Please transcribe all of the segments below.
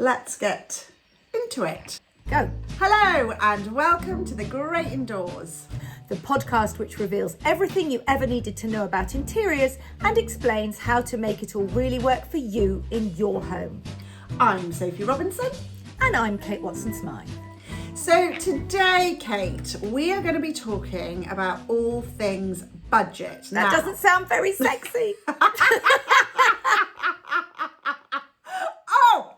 Let's get into it. Go. Hello and welcome to The Great Indoors, The podcast which reveals everything you ever needed to know about interiors and explains how to make it all really work for you in your home. I'm Sophie Robinson. And I'm Kate Watson-Smythe. So today, Kate, we are going to be talking about all things budget. That doesn't sound very sexy. Oh!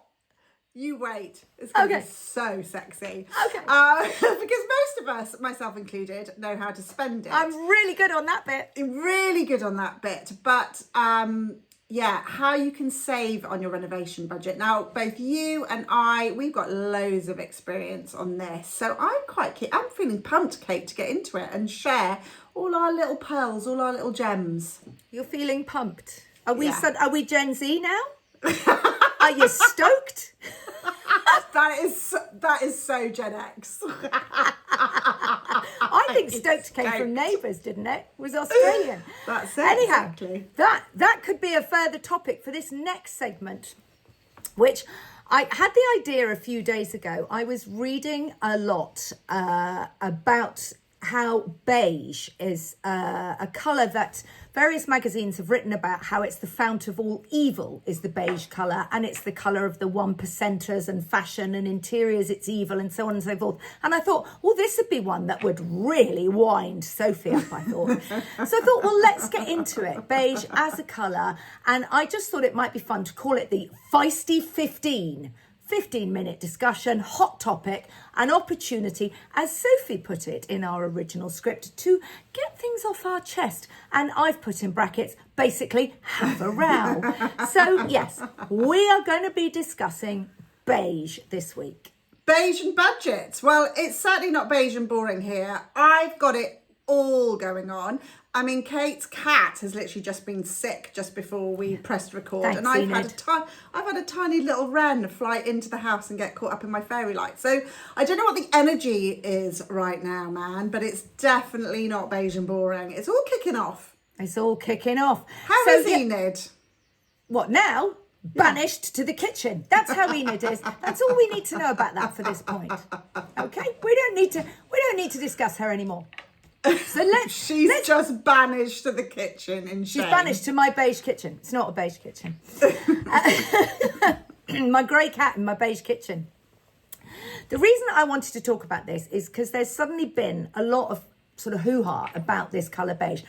You wait. It's going to be so sexy. Okay. Because most of us, myself included, know how to spend it. I'm really good on that bit. Really good on that bit. But how you can save on your renovation budget. Now, both you and I, we've got loads of experience on this. So I'm feeling pumped, Kate, to get into it and share all our little pearls, all our little gems. You're feeling pumped. Are we Gen Z now? Are you stoked? That is so Gen X. I think stoked came from Neighbours, didn't it? It was Australian. That's it. Anyhow, exactly. that could be a further topic for this next segment, which I had the idea a few days ago. I was reading a lot about how beige is a colour that various magazines have written about, how it's the fount of all evil is the beige colour, and it's the colour of the 1%ers and fashion and interiors, it's evil, and so on and so forth. And I thought, well, this would be one that would really wind Sophie up, I thought. So I thought, well, let's get into it, beige as a colour. And I just thought it might be fun to call it the Feisty 15. 15-minute discussion, hot topic, an opportunity, as Sophie put it in our original script, to get things off our chest. And I've put in brackets, basically, have a row. So, yes, we are going to be discussing beige this week. Beige and budget. Well, it's certainly not beige and boring here. I've got it all going on. I mean, Kate's cat has literally just been sick just before we pressed record. Thanks, and I've Enid. had a tiny little wren fly into the house and get caught up in my fairy light. So I don't know what the energy is right now, man, but it's definitely not beige and boring. It's all kicking off. It's all kicking off. How is Enid? What now? Banished to the kitchen. That's how Enid is. That's all we need to know about that for this point. Okay? We don't need to discuss her anymore. So She's just banished to the kitchen in shame. She's banished to my beige kitchen. It's not a beige kitchen. My grey cat in my beige kitchen. The reason I wanted to talk about this is because there's suddenly been a lot of sort of hoo-ha about this colour beige.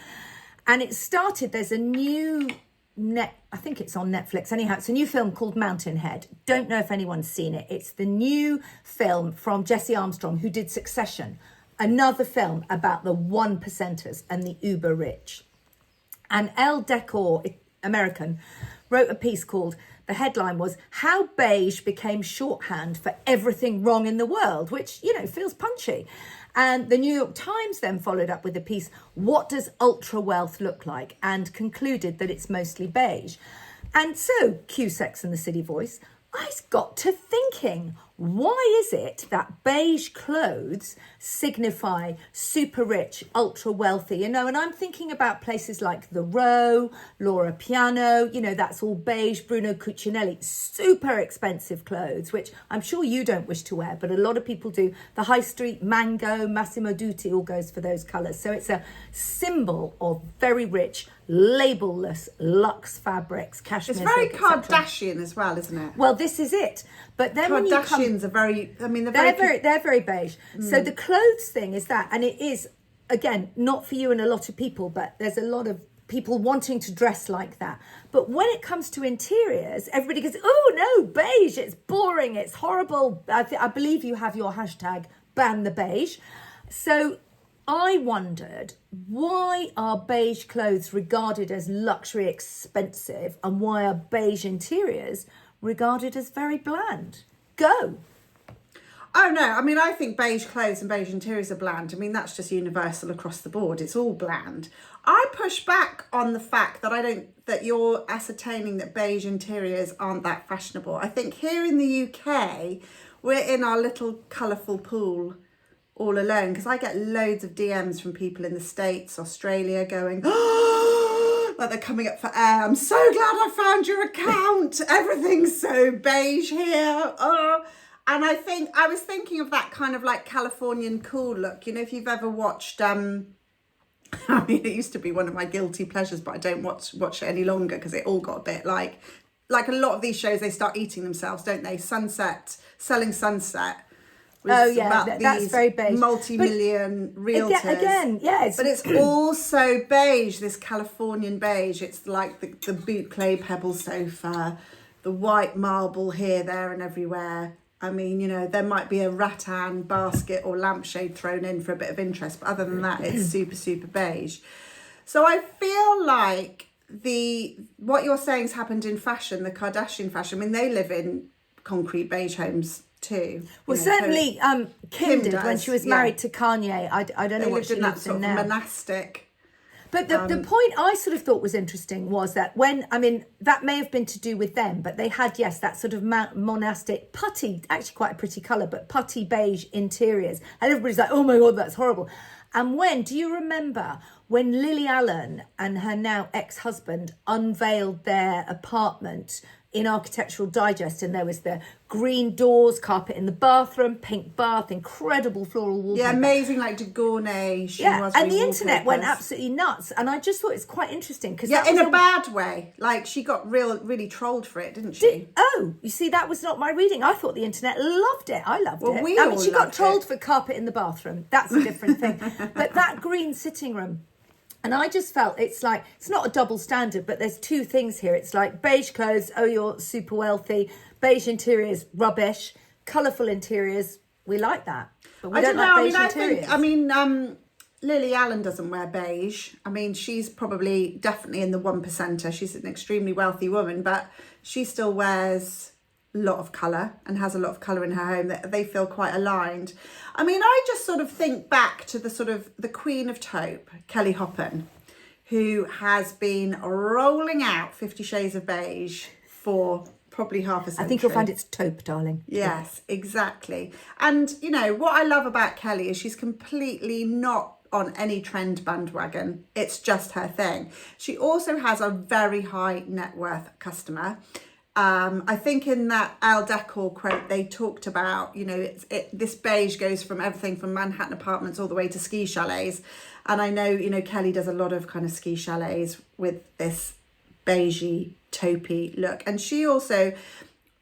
And it started, there's a new I think it's on Netflix. Anyhow, it's a new film called Mountainhead. Don't know if anyone's seen it. It's the new film from Jesse Armstrong, who did Succession. Another film about the 1%ers and the uber rich. And Elle Decor, American, wrote a piece called, the headline was, How Beige Became Shorthand for Everything Wrong in the World, which, feels punchy. And the New York Times then followed up with a piece, What Does Ultra Wealth Look Like? And concluded that it's mostly beige. And so, cue Sex and the City voice, I got to thinking, why is it that beige clothes signify super rich, ultra wealthy? And I'm thinking about places like The Row, Laura Piano, that's all beige, Bruno Cucinelli, super expensive clothes, which I'm sure you don't wish to wear, but a lot of people do. The High Street, Mango, Massimo Dutti all goes for those colours. So it's a symbol of very rich, labelless luxe fabrics, cashmere. It's very silk, etc. Kardashian as well, isn't it? Well, this is it. But then when you come, Kardashians are very, they're very beige. So the clothes thing is that, and it is, again, not for you and a lot of people, but there's a lot of people wanting to dress like that. But when it comes to interiors, everybody goes, oh no, beige, it's boring, it's horrible. I believe you have your hashtag, ban the beige. So I wondered, why are beige clothes regarded as luxury expensive, and why are beige interiors regarded as very bland? Go. Oh no, I mean, I think beige clothes and beige interiors are bland. I mean, that's just universal across the board. It's all bland. I push back on the fact that you're ascertaining that beige interiors aren't that fashionable. I think here in the UK, we're in our little colourful pool all alone, because I get loads of DMs from people in the States, Australia going, oh, like they're coming up for air. I'm so glad I found your account. Everything's so beige here. Oh. And I was thinking of that kind of like Californian cool look. You know, if you've ever watched, I mean, it used to be one of my guilty pleasures, but I don't watch it any longer because it all got a bit like a lot of these shows, they start eating themselves, don't they? Selling Sunset. Oh yeah, that's very beige. Multi-million realtors. Again, yes. But it's also beige, this Californian beige. It's like the boot clay pebble sofa, the white marble here, there and everywhere. I mean, you know, there might be a rattan basket or lampshade thrown in for a bit of interest, but other than that, it's super, super beige. So I feel like what you're saying has happened in fashion, the Kardashian fashion. I mean, they live in concrete beige homes too. Well, certainly Kim did when she was married to Kanye. I don't know what she lives in now. Monastic. But the point I sort of thought was interesting was that that may have been to do with them, but they had, yes, that sort of monastic putty, actually quite a pretty colour, but putty beige interiors. And everybody's like, oh my God, that's horrible. And do you remember when Lily Allen and her now ex-husband unveiled their apartment in Architectural Digest, and there was the green doors, carpet in the bathroom, pink bath, incredible floral wallpaper. Yeah, amazing, like de Gournay. And the internet went absolutely nuts. And I just thought it's quite interesting because in a bad way. Like she got really trolled for it, didn't she? You see, that was not my reading. I thought the internet loved it. I loved it. I mean, she got trolled for carpet in the bathroom. That's a different thing. But that green sitting room. And I just felt it's not a double standard, but there's two things here. It's like beige clothes, oh, you're super wealthy. Beige interiors, rubbish. Colourful interiors, we like that. But we don't like beige interiors. Lily Allen doesn't wear beige. I mean, she's definitely in the 1%er. She's an extremely wealthy woman, but she still wears a lot of colour and has a lot of colour in her home that they feel quite aligned. I mean, I just sort of think back to the Queen of Taupe, Kelly Hoppen, who has been rolling out 50 Shades of Beige for probably half a century. I think you'll find it's taupe, darling. Yes, exactly. And, you know, what I love about Kelly is she's completely not on any trend bandwagon. It's just her thing. She also has a very high net worth customer. I think in that Al Decor quote, they talked about, you know, this beige goes from everything from Manhattan apartments all the way to ski chalets. And I know, you know, Kelly does a lot of kind of ski chalets with this beigey, taupey look. And she also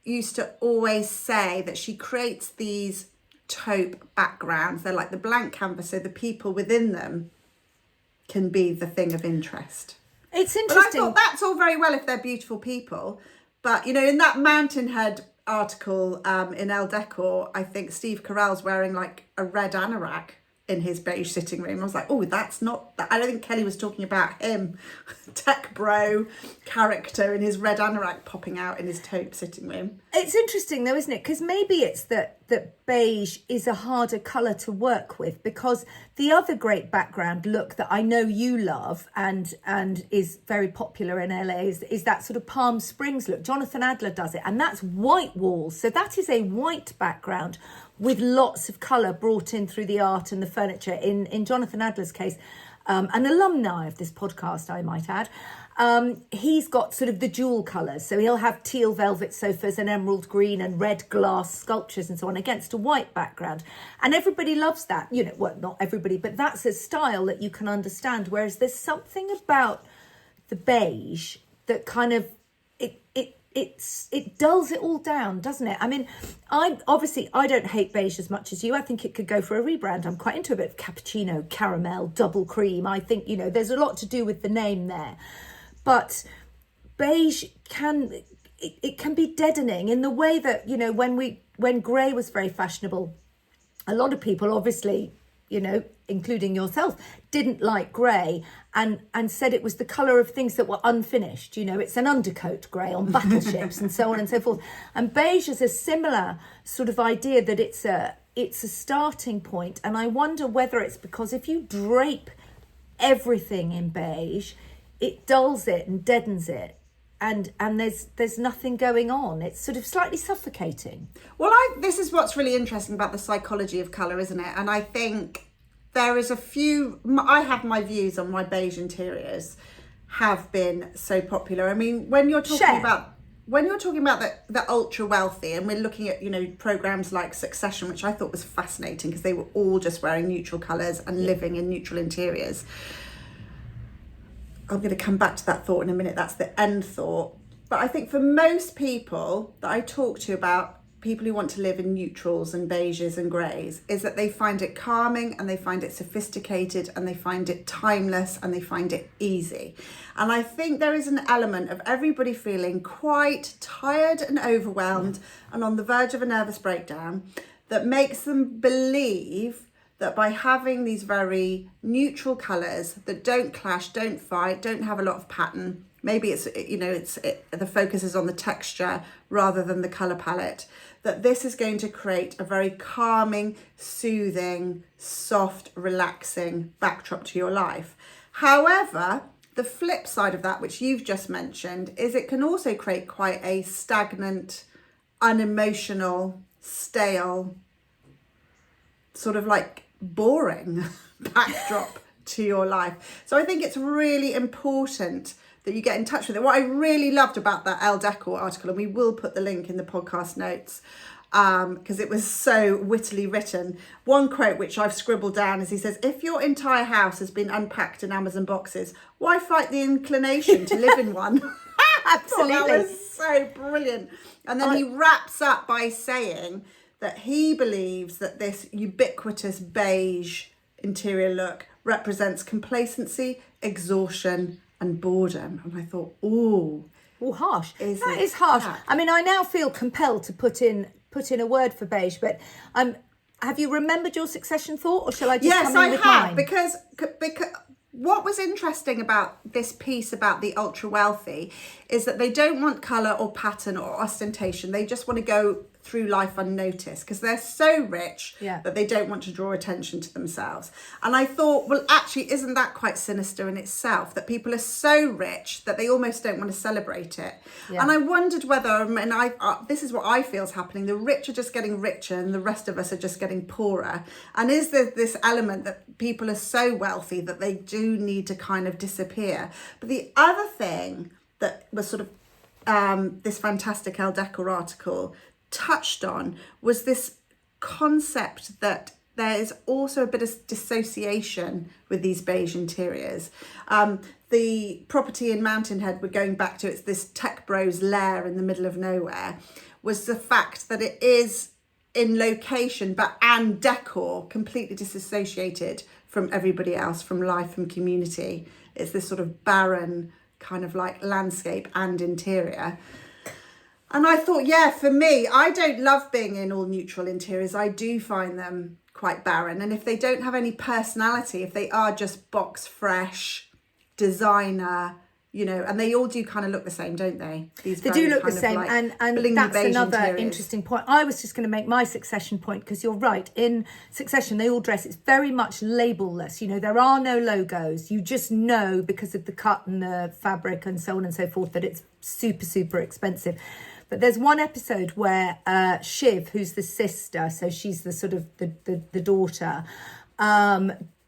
used to always say that she creates these taupe backgrounds. They're like the blank canvas, so the people within them can be the thing of interest. It's interesting. But I thought that's all very well if they're beautiful people. But, you know, in that Mountainhead article in Elle Decor, I think Steve Carell's wearing like a red anorak in his beige sitting room. I was like, oh, that's not that. I don't think Kelly was talking about him. Tech bro character in his red anorak popping out in his taupe sitting room. It's interesting though, isn't it? Because maybe it's that beige is a harder colour to work with, because the other great background look that I know you love and is very popular in LA is that sort of Palm Springs look. Jonathan Adler does it, and that's white walls. So that is a white background with lots of colour brought in through the art and the furniture. In Jonathan Adler's case, an alumni of this podcast, I might add, he's got sort of the dual colours. So he'll have teal velvet sofas and emerald green and red glass sculptures and so on against a white background. And everybody loves that. You know, well, not everybody, but that's a style that you can understand. Whereas there's something about the beige that kind of, it dulls it all down, doesn't it? I mean, I don't hate beige as much as you. I think it could go for a rebrand. I'm quite into a bit of cappuccino, caramel, double cream. I think, you know, there's a lot to do with the name there. But beige can be deadening in the way that, you know, when grey was very fashionable, a lot of people obviously, you know, including yourself, didn't like grey and said it was the colour of things that were unfinished. You know, it's an undercoat grey on battleships and so on and so forth. And beige is a similar sort of idea that it's a starting point. And I wonder whether it's because if you drape everything in beige, it dulls it and deadens it. And there's nothing going on. It's sort of slightly suffocating. Well, this is what's really interesting about the psychology of colour, isn't it? And I think there is I have my views on my beige interiors. have been so popular. I mean, when you're talking about the ultra wealthy, and we're looking at, you know, programs like Succession, which I thought was fascinating because they were all just wearing neutral colours and living in neutral interiors. I'm going to come back to that thought in a minute. That's the end thought. But I think for most people that I talk to about people who want to live in neutrals and beiges and greys, is that they find it calming and they find it sophisticated and they find it timeless and they find it easy. And I think there is an element of everybody feeling quite tired and overwhelmed and on the verge of a nervous breakdown that makes them believe that by having these very neutral colours that don't clash, don't fight, don't have a lot of pattern, maybe it's, you know, the focus is on the texture rather than the colour palette, that this is going to create a very calming, soothing, soft, relaxing backdrop to your life. However, the flip side of that, which you've just mentioned, is it can also create quite a stagnant, unemotional, stale, sort of like boring backdrop to your life. So I think it's really important that you get in touch with it. What I really loved about that Elle Decor article, and we will put the link in the podcast notes because it was so wittily written. One quote which I've scribbled down is, he says, if your entire house has been unpacked in Amazon boxes, why fight the inclination to live in one? Absolutely. That was so brilliant. And then he wraps up by saying that he believes that this ubiquitous beige interior look represents complacency, exhaustion, and boredom. And I thought, ooh, harsh. That is harsh. I mean, I now feel compelled to put in a word for beige, but have you remembered your Succession thought, or shall I just come in with mine? Because what was interesting about this piece about the ultra wealthy is that they don't want colour or pattern or ostentation. They just want to go through life unnoticed because they're so rich that they don't want to draw attention to themselves. And I thought, well, actually, isn't that quite sinister in itself, that people are so rich that they almost don't want to celebrate it? And I wondered whether, and this is what I feel is happening, the rich are just getting richer and the rest of us are just getting poorer. And is there this element that people are so wealthy that they do need to kind of disappear? But the other thing that was sort of this fantastic Elle Decor article touched on was this concept that there is also a bit of dissociation with these beige interiors. The property in Mountain Head, we're going back to, it's this tech bros lair in the middle of nowhere, was the fact that it is in location and decor completely disassociated from everybody else, from life and community. It's this sort of barren kind of like landscape and interior. And I thought, for me, I don't love being in all neutral interiors. I do find them quite barren. And if they don't have any personality, if they are just box fresh, designer, you know, and they all do kind of look the same, don't they? They do look the same. Like and that's another interiors. Interesting point. I was just going to make my Succession point, because you're right. In Succession, they all dress, it's very much labelless. You know, there are no logos. You just know because of the cut and the fabric and so on and so forth that it's super, super expensive. But there's one episode where Shiv, who's the sister, so she's the sort of the daughter,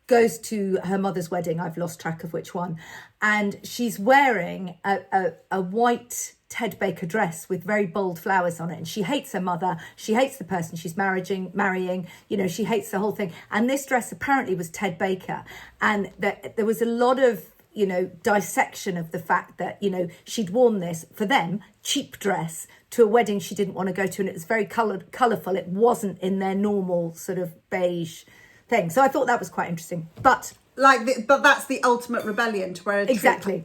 goes to her mother's wedding. I've lost track of which one. And she's wearing a white Ted Baker dress with very bold flowers on it. And she hates her mother. She hates the person she's marrying. You know, she hates the whole thing. And this dress apparently was Ted Baker. And there was a lot of, you know, dissection of the fact that, you know, she'd worn this, for them, cheap dress to a wedding she didn't want to go to, and it was very colourful. It wasn't in their normal sort of beige thing. So I thought that was quite interesting. But that's the ultimate rebellion, to wear a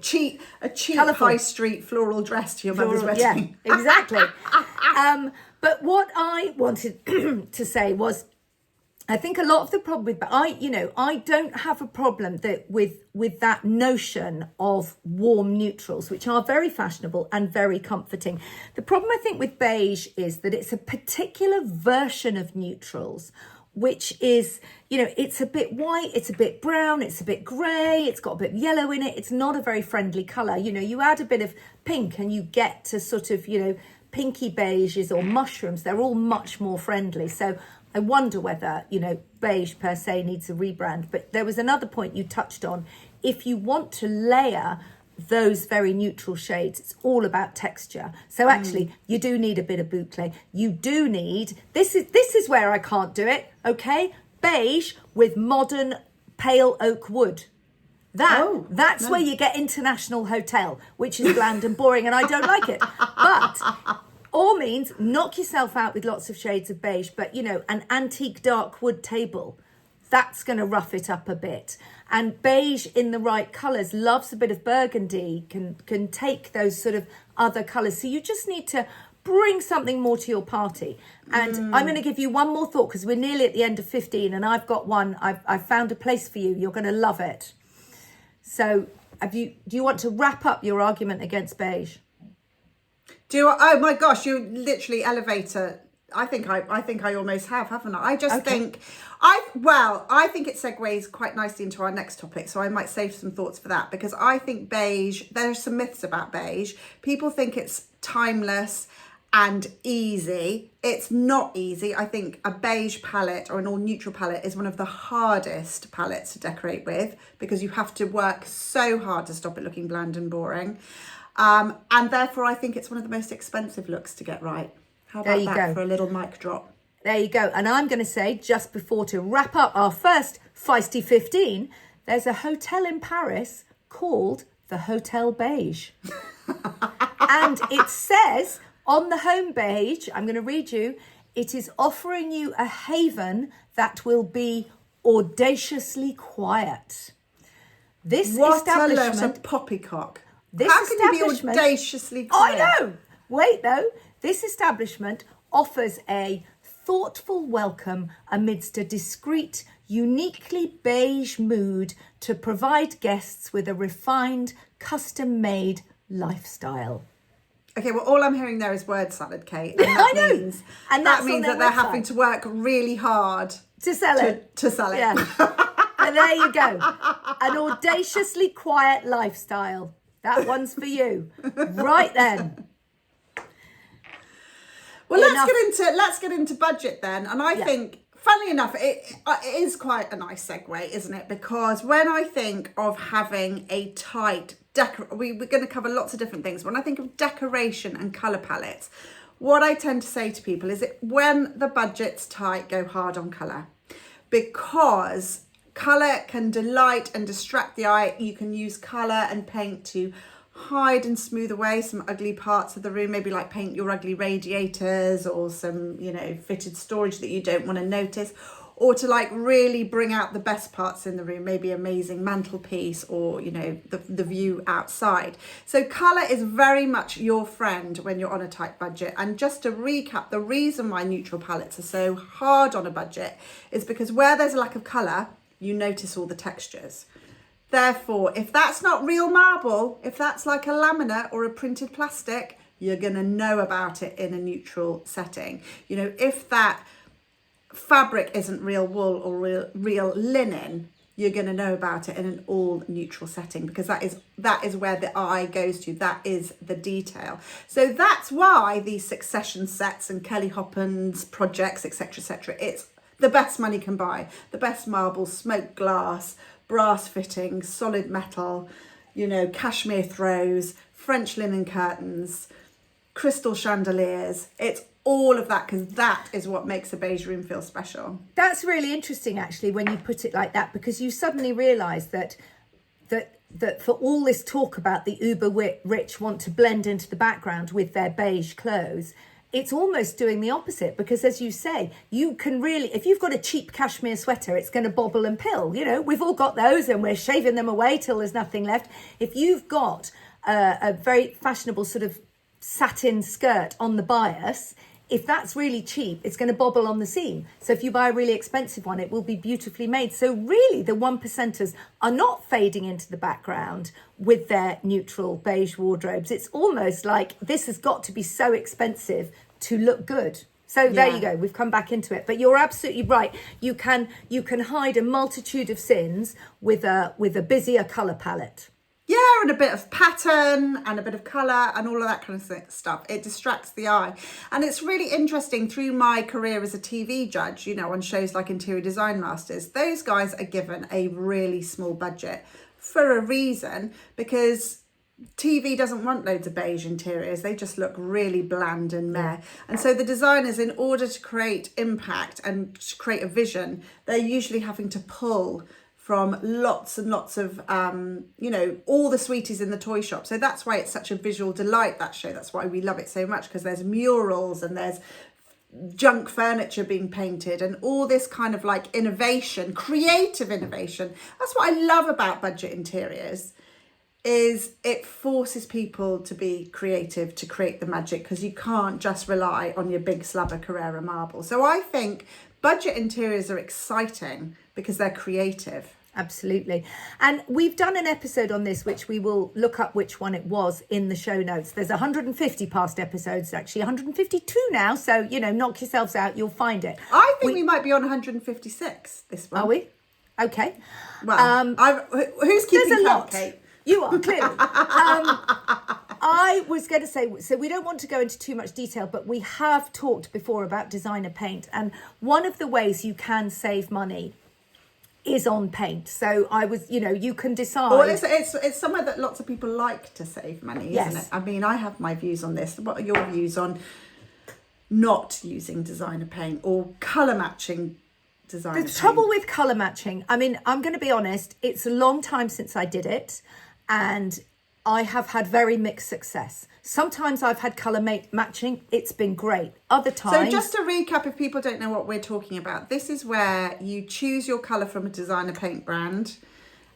cheap colourful high street floral dress to your mother's wedding. Yeah, exactly. But what I wanted to say was, I think a lot of the problem with, I don't have a problem with that notion of warm neutrals, which are very fashionable and very comforting. The problem I think with beige is that it's a particular version of neutrals, which is, you know, it's a bit white, it's a bit brown, it's a bit grey, it's got a bit of yellow in it. It's not a very friendly colour. You know, you add a bit of pink and you get to sort of, you know, pinky beiges or mushrooms. They're all much more friendly. So I wonder whether, you know, beige per se needs a rebrand. But there was another point you touched on. If you want to layer those very neutral shades. It's all about texture. So actually, you do need a bit of boucle. You do need, this is where I can't do it, okay? Beige with modern pale oak wood. That's where you get international hotel, which is bland and boring, and I don't like it. But all means, knock yourself out with lots of shades of beige, but you know, an antique dark wood table, that's going to rough it up a bit. And beige in the right colours, loves a bit of burgundy, can take those sort of other colours. So you just need to bring something more to your party. And I'm going to give you one more thought, because we're nearly at the end of 15, and I've got one. I've found a place for you. You're going to love it. So do you want to wrap up your argument against beige? Oh my gosh, you literally elevator. I think I almost have, haven't I? I just think I think it segues quite nicely into our next topic, so I might save some thoughts for that, because I think beige, there are some myths about beige. People think it's timeless and easy. It's not easy. I think a beige palette or an all neutral palette is one of the hardest palettes to decorate with, because you have to work so hard to stop it looking bland and boring. And therefore I think it's one of the most expensive looks to get right. How about that for a little mic drop? There you go. And I'm going to say, just before to wrap up our first Feisty 15, there's a hotel in Paris called the Hotel Beige. And it says on the home page, I'm going to read you, it is offering you a haven that will be audaciously quiet. This establishment... a poppycock. This How can you be audaciously quiet? I know. Wait, though. This establishment offers a thoughtful welcome amidst a discreet, uniquely beige mood to provide guests with a refined, custom-made lifestyle. Okay, well, all I'm hearing there is word salad, Kate. And that I know. Means, and that means that they're having to work really hard to sell it. To sell it. Yeah. And there you go. An audaciously quiet lifestyle. That one's for you. Right then. Well, let's get into budget then. And I think, funnily enough, it is quite a nice segue, isn't it? Because when I think of having a tight we're going to cover lots of different things. When I think of decoration and colour palettes, what I tend to say to people is that when the budget's tight, go hard on colour, because colour can delight and distract the eye. You can use colour and paint to hide and smooth away some ugly parts of the room, maybe like paint your ugly radiators or some, you know, fitted storage that you don't want to notice, or to like really bring out the best parts in the room, maybe amazing mantelpiece or, you know, the view outside. So colour is very much your friend when you're on a tight budget. And just to recap, the reason why neutral palettes are so hard on a budget is because where there's a lack of colour, you notice all the textures. Therefore, if that's not real marble, if that's like a laminate or a printed plastic, you're going to know about it in a neutral setting. You know, if that fabric isn't real wool or real linen, you're going to know about it in an all neutral setting, because that is where the eye goes to. That is the detail. So that's why these Succession sets and Kelly Hoppin's projects, etc., it's the best money can buy. The best marble, smoked glass, brass fittings, solid metal, you know, cashmere throws, French linen curtains, crystal chandeliers. It's all of that, because that is what makes a beige room feel special. That's really interesting, actually, when you put it like that, because you suddenly realise that for all this talk about the uber rich want to blend into the background with their beige clothes, it's almost doing the opposite, because as you say, you can really, if you've got a cheap cashmere sweater, it's going to bobble and pill. You know, we've all got those and we're shaving them away till there's nothing left. If you've got a very fashionable sort of satin skirt on the bias, if that's really cheap, it's going to bobble on the seam. So if you buy a really expensive one, it will be beautifully made. So really, the 1%ers are not fading into the background with their neutral beige wardrobes. It's almost like this has got to be so expensive to look good. So there you go. We've come back into it. But you're absolutely right. You can hide a multitude of sins with a busier colour palette. Yeah, and a bit of pattern and a bit of colour and all of that kind of stuff. It distracts the eye. And it's really interesting, through my career as a TV judge, you know, on shows like Interior Design Masters, those guys are given a really small budget for a reason, because TV doesn't want loads of beige interiors. They just look really bland and meh. And so the designers, in order to create impact and to create a vision, they're usually having to pull from lots and lots of, all the sweeties in the toy shop. So that's why it's such a visual delight, that show. That's why we love it so much, because there's murals and there's junk furniture being painted and all this kind of like innovation, creative innovation. That's what I love about budget interiors, is it forces people to be creative to create the magic, because you can't just rely on your big slab of Carrara marble. So I think budget interiors are exciting because they're creative. Absolutely. And we've done an episode on this, which we will look up which one it was in the show notes. There's 150 past episodes, actually 152 now. So, knock yourselves out. You'll find it. I think we might be on 156 this one. Are we? Okay. Well, who's keeping there's a count, lot. Kate? You are, clearly. I was going to say, so we don't want to go into too much detail, but we have talked before about designer paint. And one of the ways you can save money is on paint. So you can decide. Well, it's somewhere that lots of people like to save money, isn't Yes. it? I mean, I have my views on this. What are your views on not using designer paint or colour matching designer paint? The trouble with colour matching, I mean, I'm going to be honest, it's a long time since I did it, and I have had very mixed success. Sometimes I've had colour matching. It's been great. Other times... So just to recap, if people don't know what we're talking about, this is where you choose your colour from a designer paint brand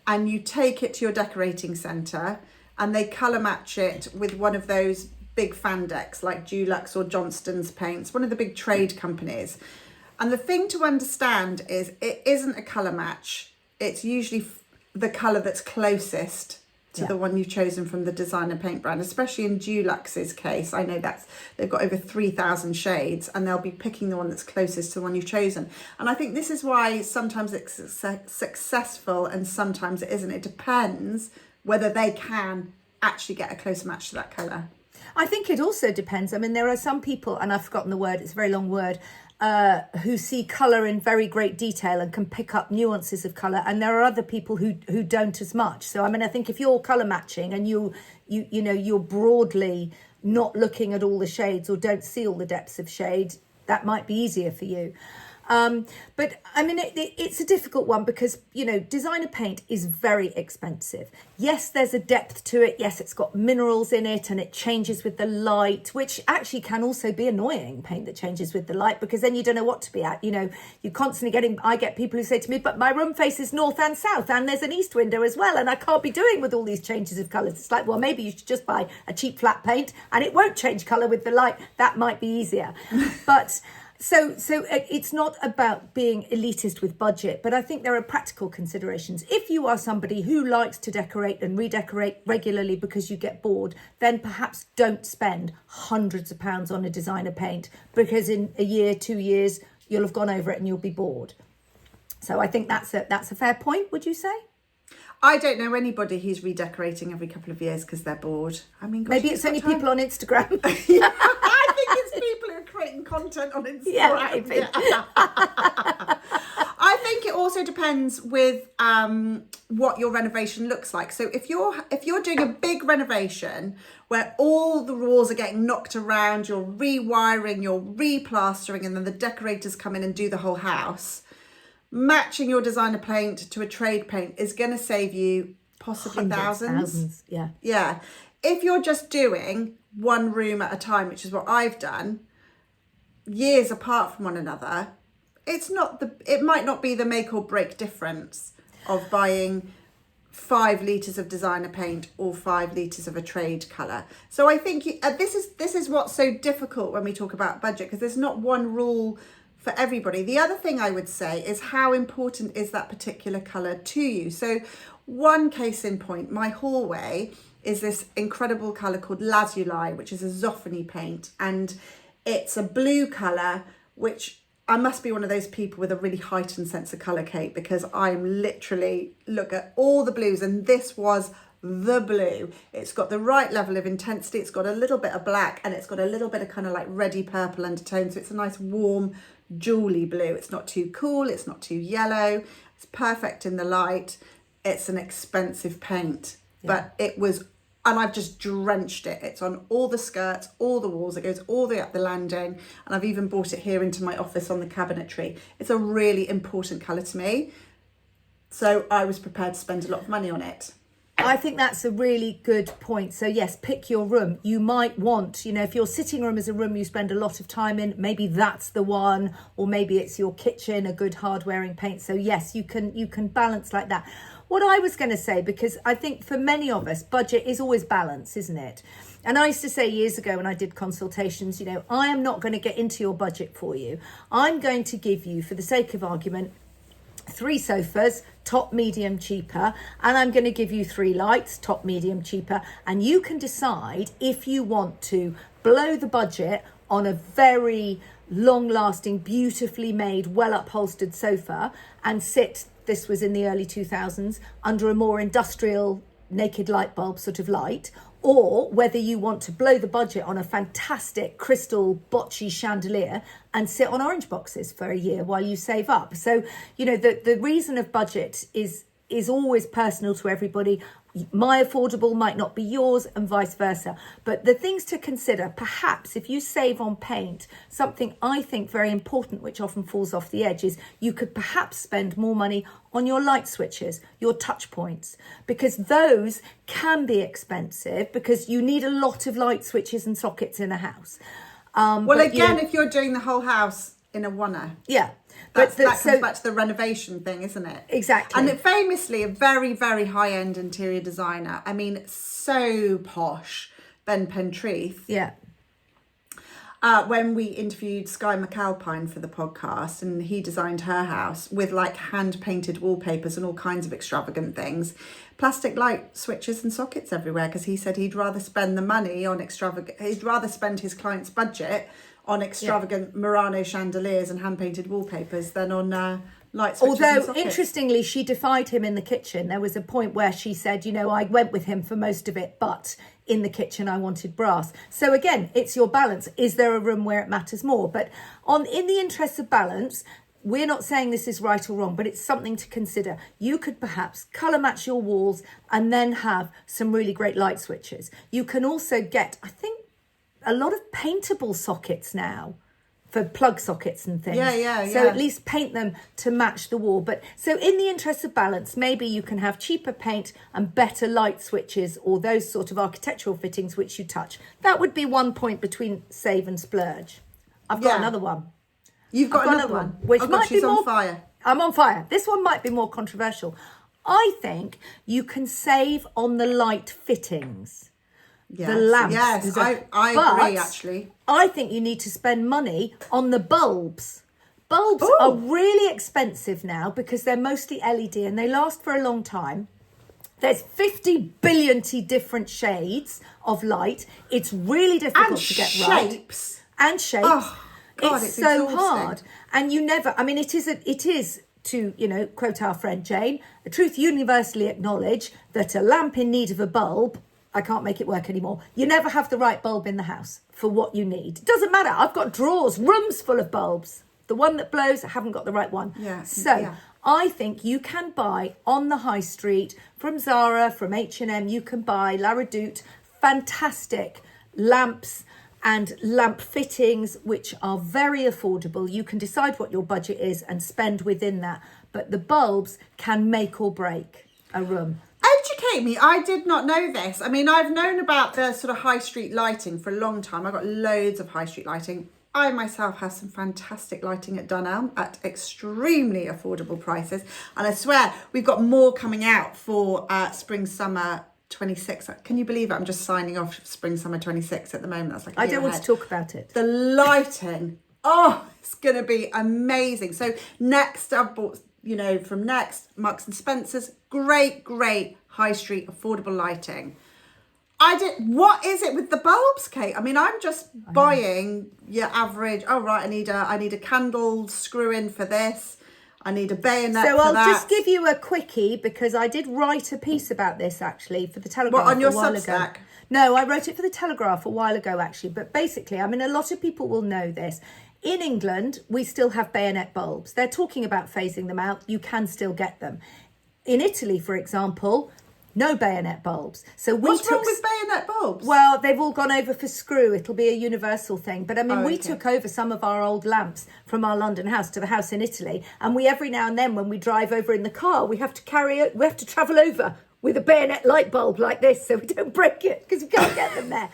and you take it to your decorating centre and they colour match it with one of those big fan decks like Dulux or Johnston's Paints, one of the big trade companies. And the thing to understand is it isn't a colour match. It's usually the colour that's closest to the one you've chosen from the designer paint brand, especially in Dulux's case. I know they've got over 3,000 shades and they'll be picking the one that's closest to the one you've chosen. And I think this is why sometimes it's successful and sometimes it isn't. It depends whether they can actually get a close match to that colour. I think it also depends. I mean, there are some people, and I've forgotten the word, it's a very long word, who see colour in very great detail and can pick up nuances of colour, and there are other people who don't as much. So I mean, I think if you're colour matching and you're broadly not looking at all the shades or don't see all the depths of shade, that might be easier for you. But I mean, it's a difficult one because, designer paint is very expensive. Yes, there's a depth to it. Yes, it's got minerals in it and it changes with the light, which actually can also be annoying, paint that changes with the light, because then you don't know what to be at. You're constantly I get people who say to me, but my room faces north and south and there's an east window as well and I can't be doing with all these changes of colours. It's like, well, maybe you should just buy a cheap flat paint and it won't change colour with the light. That might be easier. But... So it's not about being elitist with budget, but I think there are practical considerations. If you are somebody who likes to decorate and redecorate regularly because you get bored, then perhaps don't spend hundreds of pounds on a designer paint, because in a year, 2 years, you'll have gone over it and you'll be bored. So I think that's a fair point, would you say? I don't know anybody who's redecorating every couple of years because they're bored. I mean, gosh, maybe it's only people on Instagram. Yeah, I think it's people who are creating content on Instagram. Yeah, maybe. Yeah. I think it also depends with what your renovation looks like. So if you're doing a big renovation where all the walls are getting knocked around, you're rewiring, you're replastering, and then the decorators come in and do the whole house, matching your designer paint to a trade paint is going to save you possibly thousands. Yeah. If you're just doing one room at a time, which is what I've done, years apart from one another, it might not be the make or break difference of buying 5 litres of designer paint or 5 litres of a trade colour. So I think this is what's so difficult when we talk about budget, because there's not one rule for everybody. The other thing I would say is, how important is that particular colour to you? So one case in point, my hallway is this incredible colour called Lazuli, which is a Zoffany paint, and it's a blue colour, which I must be one of those people with a really heightened sense of colour, Kate, because I'm literally look at all the blues, and this was the blue. It's got the right level of intensity, it's got a little bit of black, and it's got a little bit of kind of like reddy purple undertone, so it's a nice warm jewelly blue. It's not too cool, it's not too yellow, it's perfect in the light. It's an expensive paint, but it was and I've just drenched it. It's on all the skirts, all the walls. It goes all the way up the landing. And I've even brought it here into my office on the cabinetry. It's a really important colour to me. So I was prepared to spend a lot of money on it. I think that's a really good point. So yes, pick your room. You might want, if your sitting room is a room you spend a lot of time in, maybe that's the one, or maybe it's your kitchen, a good hard wearing paint. So yes, you can balance like that. What I was going to say, because I think for many of us, budget is always balance, isn't it? And I used to say years ago when I did consultations, I am not going to get into your budget for you. I'm going to give you, for the sake of argument, 3 sofas, top, medium, cheaper, and I'm going to give you 3 lights, top, medium, cheaper, and you can decide if you want to blow the budget on a very long-lasting, beautifully made, well-upholstered sofa and sit, this was in the early 2000s, under a more industrial naked light bulb sort of light, or whether you want to blow the budget on a fantastic crystal bocce chandelier and sit on orange boxes for a year while you save up. So, the reason of budget is always personal to everybody. My affordable might not be yours and vice versa. But the things to consider, perhaps if you save on paint, something I think very important, which often falls off the edge, is you could perhaps spend more money on your light switches, your touch points, because those can be expensive because you need a lot of light switches and sockets in a house. If you're doing the whole house in a oneer. Yeah. That comes back to the renovation thing, isn't it? Exactly. And famously, a very, very high-end interior designer. I mean, so posh, Ben Pentreath. Yeah. When we interviewed Skye McAlpine for the podcast, and he designed her house with like hand-painted wallpapers and all kinds of extravagant things, plastic light switches and sockets everywhere, because he said he'd rather spend the money on he'd rather spend his client's budget on extravagant Murano chandeliers and hand-painted wallpapers than on light switches and Although, sockets. interestingly, she defied him in the kitchen. There was a point where she said, I went with him for most of it, but in the kitchen I wanted brass. So again, it's your balance. Is there a room where it matters more? But in the interest of balance, we're not saying this is right or wrong, but it's something to consider. You could perhaps colour match your walls and then have some really great light switches. You can also get, I think, a lot of paintable sockets now for plug sockets and things. Yeah. So at least paint them to match the wall. But so in the interest of balance, maybe you can have cheaper paint and better light switches or those sort of architectural fittings which you touch. That would be one point between save and splurge. I've got another one. You've got another one? Which might be more on fire. I'm on fire. This one might be more controversial. I think you can save on the light fittings. Yes, the lamps. Yes, I agree, actually. I think you need to spend money on the bulbs. Bulbs are really expensive now because they're mostly LED and they last for a long time. There's 50 billion different shades of light. It's really difficult to get right. And shapes. Oh, God, it's so exhausting. hard. And you never, it is to, quote our friend Jane, the truth universally acknowledged that a lamp in need of a bulb, I can't make it work anymore. You never have the right bulb in the house for what you need. It doesn't matter. I've got drawers, rooms full of bulbs. The one that blows, I haven't got the right one. I think you can buy on the high street from Zara, from H&M, you can buy La Redoute, fantastic lamps and lamp fittings, which are very affordable. You can decide what your budget is and spend within that. But the bulbs can make or break a room. Educate me. I did not know this. I've known about the sort of high street lighting for a long time. I've got loads of high street lighting. I myself have some fantastic lighting at Dunelm at extremely affordable prices. And I swear we've got more coming out for spring, summer 26. Can you believe it? I'm just signing off spring, summer 26 at the moment. That's like I don't want to talk about it. The lighting. It's going to be amazing. So next I've bought, from Next, Marks and Spencer's, great high street affordable lighting. What is it with the bulbs, Kate? I'm just buying your average. I need a candle screw in for this. I need a bayonet so for I'll that. just give you a quickie because I did write a piece about this actually for the Telegraph. What, on your a while Substack? ago. No, I wrote it for the Telegraph a while ago actually. But basically, a lot of people will know this. In England, we still have bayonet bulbs. They're talking about phasing them out. You can still get them. In Italy, for example, No bayonet bulbs. So we What's wrong with bayonet bulbs? Well, they've all gone over for screw. It'll be a universal thing. But I mean, we took over some of our old lamps from our London house to the house in Italy. And we, every now and then, when we drive over in the car, we have to travel over with a bayonet light bulb like this so we don't break it because we can't get them there.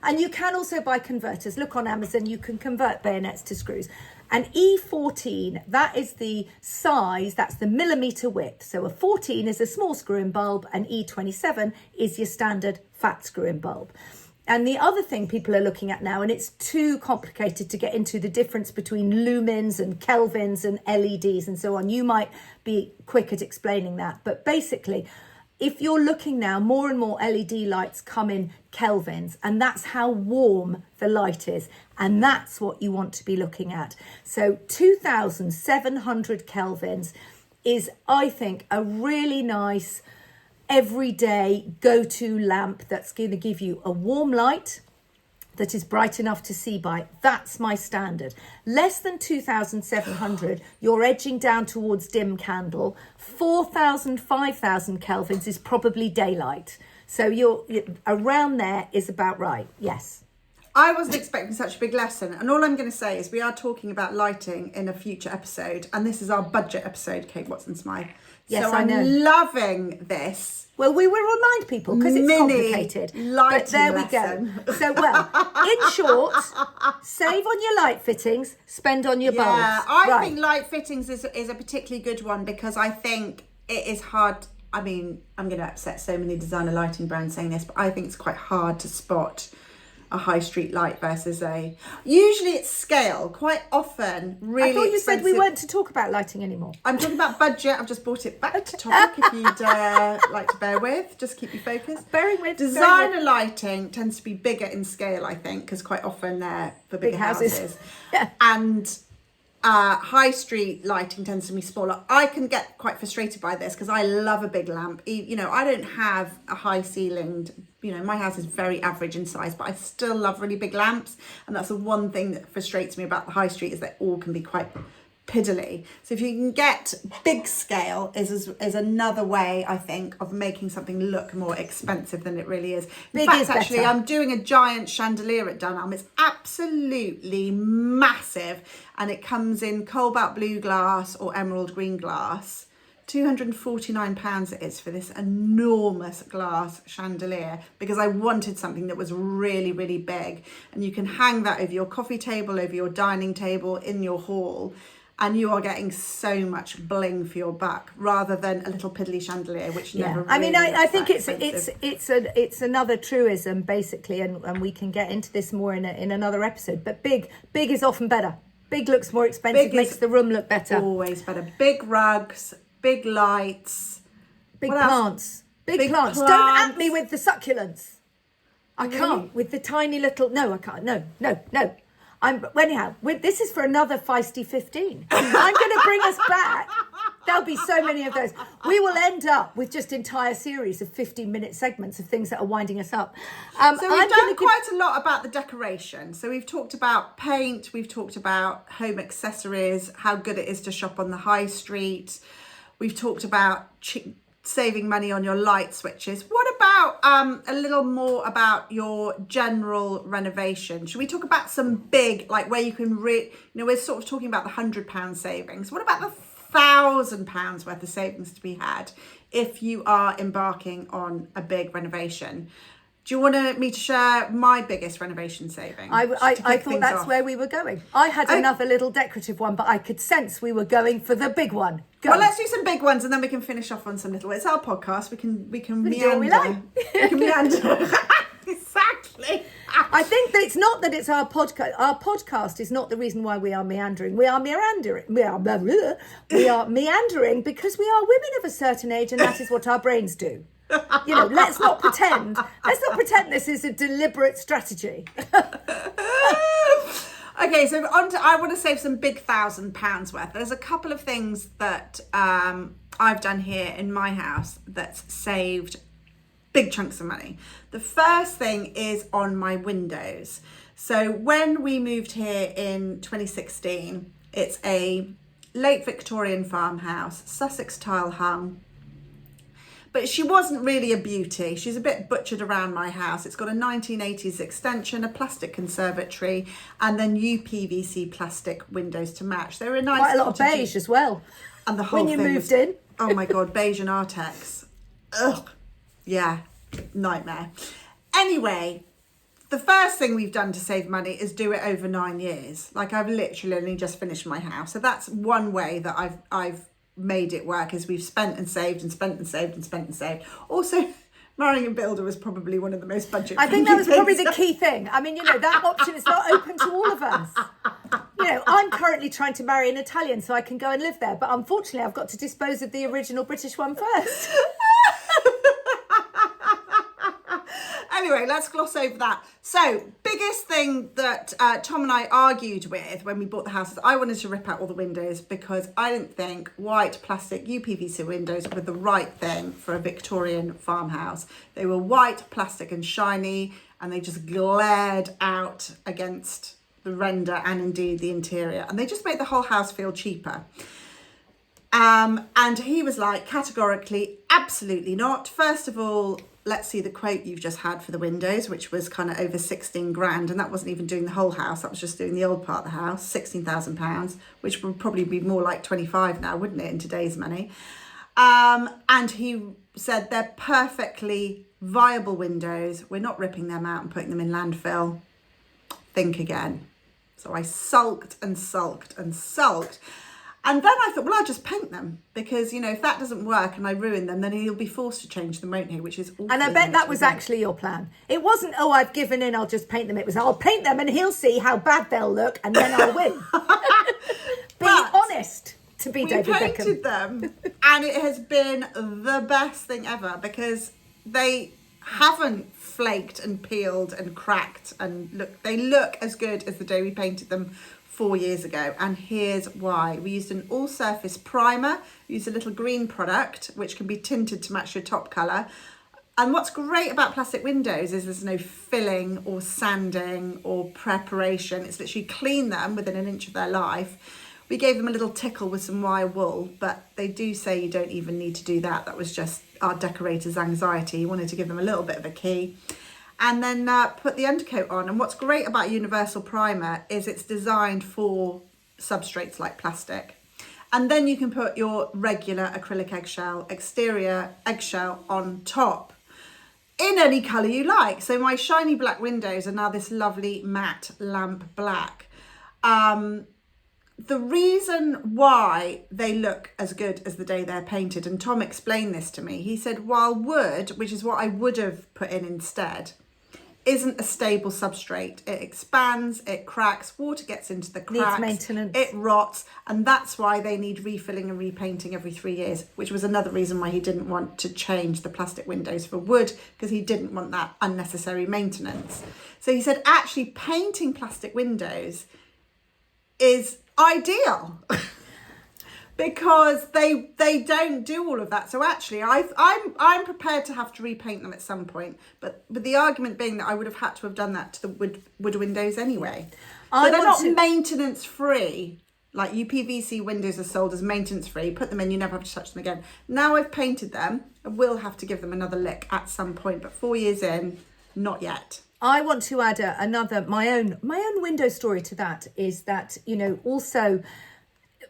And you can also buy converters. Look on Amazon, you can convert bayonets to screws. And E14, that is the size, that's the millimetre width. So a 14 is a small screw-in bulb and E27 is your standard fat screw-in bulb. And the other thing people are looking at now, and it's too complicated to get into the difference between lumens and kelvins and LEDs and so on. You might be quick at explaining that. But basically, if you're looking now, more and more LED lights come in kelvins, and that's how warm the light is. And that's what you want to be looking at. So 2,700 kelvins is, I think, a really nice everyday go-to lamp that's going to give you a warm light that is bright enough to see by. That's my standard. Less than 2,700, you're edging down towards dim candle. 4,000, 5,000 kelvins is probably daylight. So you're around there is about right. Yes. I wasn't expecting such a big lesson. And all I'm going to say is we are talking about lighting in a future episode. And this is our budget episode, Kate Watson-Smythe. Yes, so I know. I'm loving this. Well, we will remind people because it's complicated. But there we go. So, in short, save on your light fittings, spend on your bulbs. Yeah, I think light fittings is a particularly good one because I think it is hard. I mean, I'm going to upset so many designer lighting brands saying this, but I think it's quite hard to spot a high street light versus usually it's scale, quite often really I thought you expensive. said we weren't to talk about lighting anymore. I'm talking about budget. I've just brought it back to topic if you'd like to bear with, just keep you focused. Bearing with. Designer lighting tends to be bigger in scale, I think, because quite often they're for bigger houses. Yeah. And high street lighting tends to be smaller. I can get quite frustrated by this because I love a big lamp. You know, I don't have a high ceilinged, you know, my house is very average in size, but I still love really big lamps. And that's the one thing that frustrates me about the high street is they all can be quite piddly. So if you can get big scale is another way, I think, of making something look more expensive than it really is. In fact, actually, I'm doing a giant chandelier at Dunelm. It's absolutely massive, and it comes in cobalt blue glass or emerald green glass. £249 it is for this enormous glass chandelier because I wanted something that was really, really big. And you can hang that over your coffee table, over your dining table, in your hall. And you are getting so much bling for your buck rather than a little piddly chandelier, which never really I mean, I think expensive. it's another truism, basically, and we can get into this more in another episode. But big is often better. Big looks more expensive, makes the room look better. Always better. Big rugs, big lights. Big plants. Big plants. Don't at me with the succulents. I can't. With the tiny little... No, I can't. No. Anyhow, this is for another Feisty 15. I'm going to bring us back. There'll be so many of those. We will end up with just entire series of 15-minute segments of things that are winding us up. So we've done quite a lot about the decoration. So we've talked about paint. We've talked about home accessories, how good it is to shop on the high street. We've talked about saving money on your light switches. What about a little more about your general renovation? Should we talk about some big, like where you can we're sort of talking about the £100 savings. What about the £1,000 worth of savings to be had if you are embarking on a big renovation? Do you want me to share my biggest renovation saving? I thought that's where we were going. I had another little decorative one, but I could sense we were going for the big one. Go. Well, let's do some big ones and then we can finish off on some little. It's our podcast. We can meander. Do what we like. We can meander. Exactly. I think that it's not that it's our podcast. Our podcast is not the reason why we are meandering. We are meandering. We are meandering because we are women of a certain age, and that is what our brains do. You know, let's not pretend this is a deliberate strategy. Okay, so I want to save some big £1,000 worth. There's a couple of things that I've done here in my house that's saved big chunks of money. The first thing is on my windows. So when we moved here in 2016, it's a late Victorian farmhouse, Sussex tile hung. But she wasn't really a beauty. She's a bit butchered around my house. It's got a 1980s extension, a plastic conservatory, and then UPVC plastic windows to match. They were a nice, quite a lot of beige as well. And the whole when you thing moved was, in. oh my God, beige and Artex. Ugh. Yeah, nightmare. Anyway, the first thing we've done to save money is do it over 9 years. Like, I've literally only just finished my house. So that's one way that I've made it work, is we've spent and saved and spent and saved and spent and saved. Also, marrying a builder was probably one of the most budget I think that was probably the things. key thing. I mean, that option is not open to all of us. I'm currently trying to marry an Italian so I can go and live there. But unfortunately, I've got to dispose of the original British one first. Anyway, let's gloss over that. So, biggest thing that Tom and I argued with when we bought the house is I wanted to rip out all the windows because I didn't think white plastic UPVC windows were the right thing for a Victorian farmhouse. They were white, plastic and shiny, and they just glared out against the render and indeed the interior. And they just made the whole house feel cheaper. And he was like, categorically, absolutely not. First of all, let's see the quote you've just had for the windows, which was kind of over 16 grand. And that wasn't even doing the whole house. That was just doing the old part of the house, £16,000, which would probably be more like 25 now, wouldn't it, in today's money? And he said they're perfectly viable windows. We're not ripping them out and putting them in landfill. Think again. So I sulked and sulked and sulked. And then I thought, well, I'll just paint them because, if that doesn't work and I ruin them, then he'll be forced to change them, won't he? Which is awful. And I bet that was actually your plan. It wasn't, I've given in, I'll just paint them. It was, I'll paint them and he'll see how bad they'll look and then I'll win. Be honest to be David Beckham. We painted them and it has been the best thing ever because they haven't flaked and peeled and cracked and they look as good as the day we painted them 4 years ago, and here's why. We used an all-surface primer, used a little green product which can be tinted to match your top colour. And what's great about plastic windows is there's no filling or sanding or preparation. It's literally clean them within an inch of their life. We gave them a little tickle with some wire wool, but they do say you don't even need to do that. That was just our decorator's anxiety. He wanted to give them a little bit of a key. And then put the undercoat on. And what's great about Universal Primer is it's designed for substrates like plastic. And then you can put your regular acrylic eggshell, exterior eggshell on top in any colour you like. So my shiny black windows are now this lovely matte lamp black. The reason why they look as good as the day they're painted, and Tom explained this to me, he said, while wood, which is what I would have put in instead, isn't a stable substrate. It expands, it cracks, water gets into the cracks, needs maintenance, it rots, and that's why they need refilling and repainting every 3 years, which was another reason why he didn't want to change the plastic windows for wood, because he didn't want that unnecessary maintenance. So he said actually painting plastic windows is ideal because they don't do all of that. So actually I'm prepared to have to repaint them at some point, but the argument being that I would have had to have done that to the wood windows anyway. So they're not maintenance free. Like UPVC windows are sold as maintenance free. Put them in, you never have to touch them again. Now I've painted them, I will have to give them another lick at some point, but 4 years in, not yet. I want to add my own window story to that, is that, also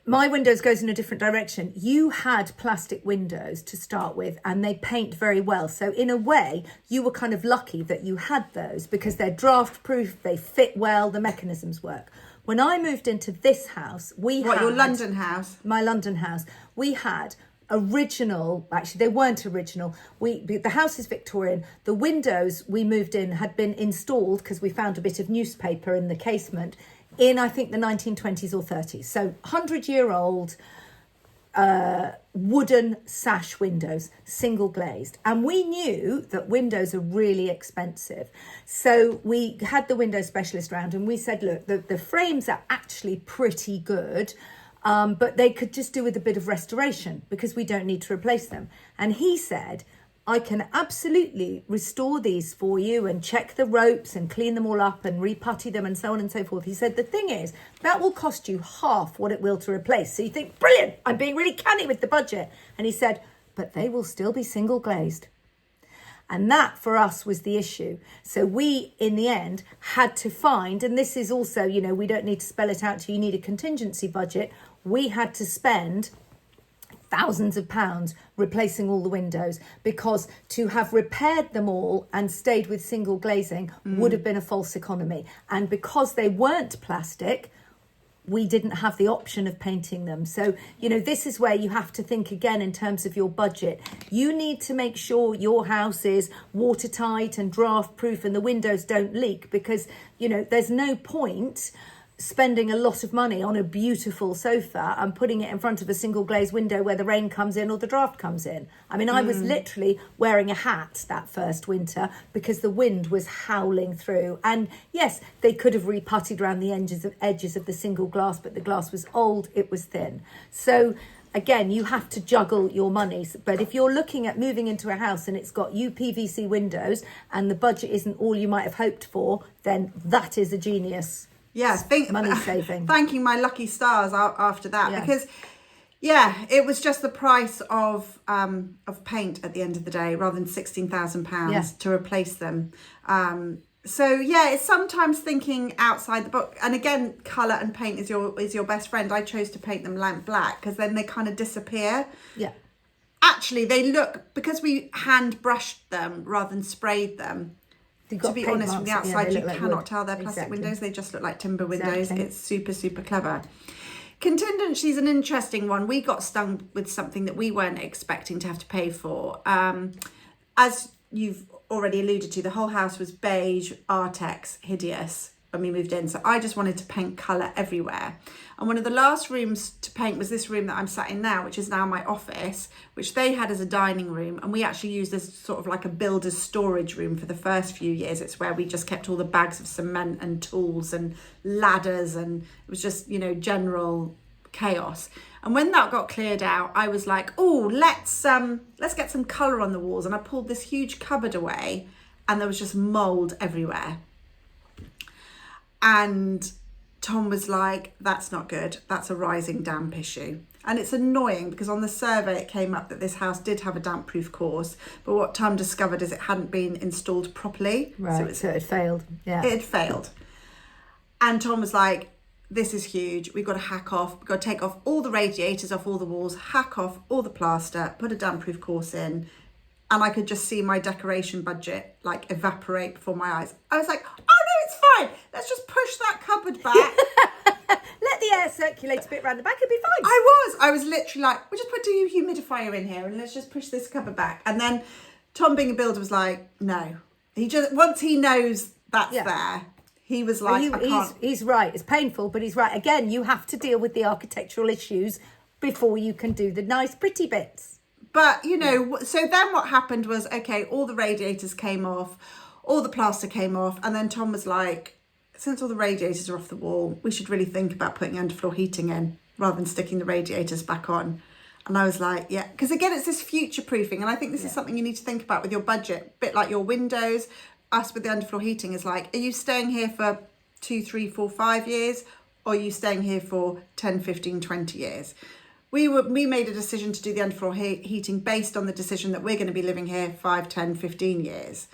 my windows goes in a different direction. You had plastic windows to start with and they paint very well. So in a way, you were kind of lucky that you had those because they're draft proof, they fit well, the mechanisms work. When I moved into this house, your London house? My London house. We had original, actually they weren't original. The house is Victorian. The windows we moved in had been installed because we found a bit of newspaper in the casement in, I think, the 1920s or 30s. So 100-year-old wooden sash windows, single glazed. And we knew that windows are really expensive. So we had the window specialist round and we said, look, the frames are actually pretty good, but they could just do with a bit of restoration because we don't need to replace them. And he said, I can absolutely restore these for you and check the ropes and clean them all up and reputty them and so on and so forth. He said, the thing is, that will cost you half what it will to replace. So you think, brilliant, I'm being really canny with the budget. And he said, but they will still be single glazed. And that for us was the issue. So we, in the end, had to find, and this is also, you know, we don't need to spell it out to you, need a contingency budget. We had to spend thousands of pounds replacing all the windows, because to have repaired them all and stayed with single glazing would have been a false economy. And because they weren't plastic, we didn't have the option of painting them. So, you know, this is where you have to think again in terms of your budget. You need to make sure your house is watertight and draft proof and the windows don't leak, because, you know, there's no point spending a lot of money on a beautiful sofa and putting it in front of a single glazed window where the rain comes in or the draft comes in. I mean, I was literally wearing a hat that first winter because the wind was howling through. And yes, they could have reputtied around the edges of the single glass, but the glass was old, it was thin. So again, you have to juggle your monies. But if you're looking at moving into a house and it's got UPVC windows and the budget isn't all you might have hoped for, then that is a genius. Yeah, money saving. Thanking my lucky stars after that, Yeah. because it was just the price of paint at the end of the day, rather than £16,000 to replace them. So it's sometimes thinking outside the book. And again, colour and paint is your best friend. I chose to paint them lamp black because then they kind of disappear. Yeah. Actually, they look, because we hand brushed them rather than sprayed them. To be honest, from the outside, you cannot tell they're plastic windows. They just look like timber windows. It's super, super clever. Contingency is an interesting one. We got stung with something that we weren't expecting to have to pay for. As you've already alluded to, the whole house was beige, Artex, hideous when we moved in. So I just wanted to paint colour everywhere. And one of the last rooms to paint was this room that I'm sat in now, which is now my office, which they had as a dining room. And we actually used as sort of like a builder's storage room for the first few years. It's where we just kept all the bags of cement and tools and ladders. And it was just, you know, general chaos. And when that got cleared out, I was like, oh, let's get some colour on the walls. And I pulled this huge cupboard away and there was just mould everywhere. And Tom was like, that's not good. That's a rising damp issue. And it's annoying because on the survey it came up that this house did have a damp proof course, but what Tom discovered is it hadn't been installed properly. Right, so it failed. Yeah. It had failed. And Tom was like, this is huge. We've got to hack off. We've got to take off all the radiators off all the walls, hack off all the plaster, put a damp proof course in. And I could just see my decoration budget like evaporate before my eyes. I was like, oh no, it's fine. Let's just push that cupboard back. Let the air circulate a bit around the back, it'll be fine. I was literally like, we'll just put a humidifier in here and let's just push this cupboard back. And then Tom, being a builder, was like, no. He just, once he knows that's there, he was like, he's right. It's painful, but he's right. Again, you have to deal with the architectural issues before you can do the nice, pretty bits. But, you know, so then what happened was, okay, all the radiators came off, all the plaster came off. And then Tom was like, since all the radiators are off the wall, we should really think about putting underfloor heating in rather than sticking the radiators back on. And I was like, yeah, because again, it's this future proofing. And I think this is something you need to think about with your budget, a bit like your windows. Us with the underfloor heating is like, are you staying here for 2, 3, 4, 5 years? Or are you staying here for 10, 15, 20 years? We made a decision to do the underfloor heating based on the decision that we're going to be living here 5, 10, 15 years.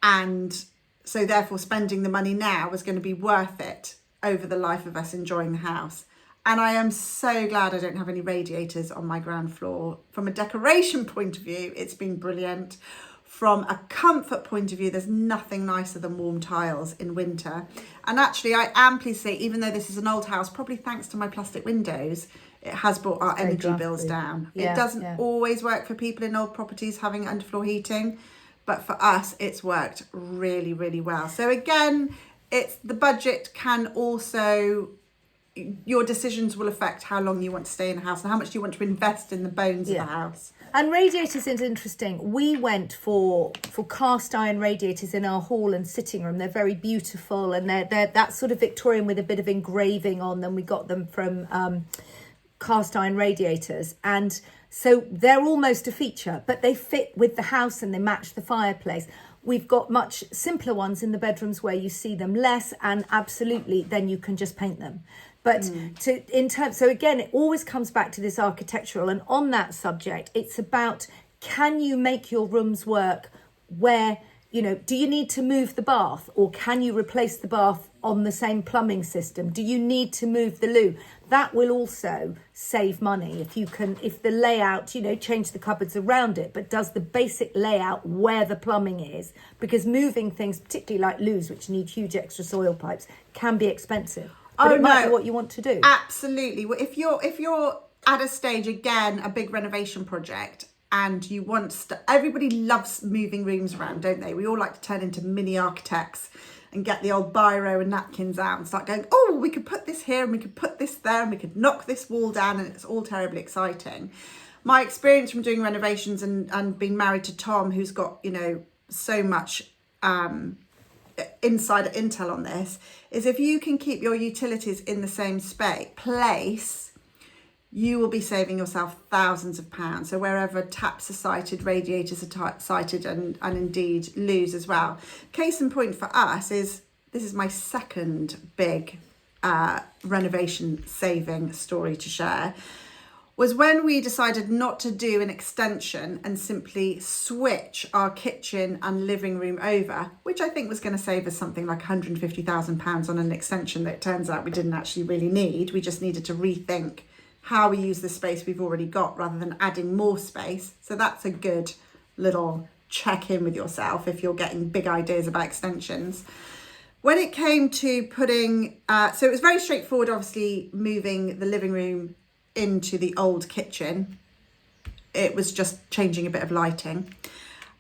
And so therefore spending the money now was going to be worth it over the life of us enjoying the house. And I am so glad I don't have any radiators on my ground floor. From a decoration point of view, it's been brilliant. From a comfort point of view, there's nothing nicer than warm tiles in winter. And actually, I am pleased to say, even though this is an old house, probably thanks to my plastic windows, it has brought our energy bills down. It doesn't always work for people in old properties having underfloor heating, but for us, it's worked really, really well. So again, it's the budget can also, your decisions will affect how long you want to stay in a house and how much you want to invest in the bones of the house. And radiators is interesting. We went for cast iron radiators in our hall and sitting room. They're very beautiful and they're that sort of Victorian with a bit of engraving on them. We got them from cast iron radiators, and so they're almost a feature, but they fit with the house and they match the fireplace. We've got much simpler ones in the bedrooms where you see them less, and absolutely then you can just paint them. But so again, it always comes back to this architectural. And on that subject, it's about, can you make your rooms work where, do you need to move the bath, or can you replace the bath on the same plumbing system? Do you need to move the loo? That will also save money if the layout, change the cupboards around it, but does the basic layout where the plumbing is, because moving things, particularly like loos, which need huge extra soil pipes, can be expensive. But it might be what you want to do. Absolutely. Well, if you're at a stage, again, a big renovation project, and you want everybody loves moving rooms around, don't they? We all like to turn into mini architects and get the old biro and napkins out and start going, oh, we could put this here and we could put this there and we could knock this wall down, and it's all terribly exciting. My experience from doing renovations and being married to Tom, who's got, so much insider intel on this, is if you can keep your utilities in the same place, you will be saving yourself thousands of pounds. So wherever taps are sited, radiators are sited, and indeed loos as well. Case in point for us is, this is my second big renovation saving story to share, was when we decided not to do an extension and simply switch our kitchen and living room over, which I think was going to save us something like £150,000 on an extension that it turns out we didn't actually really need. We just needed to rethink how we use the space we've already got rather than adding more space. So that's a good little check in with yourself if you're getting big ideas about extensions. When it came to putting, so it was very straightforward, obviously, moving the living room into the old kitchen. It was just changing a bit of lighting.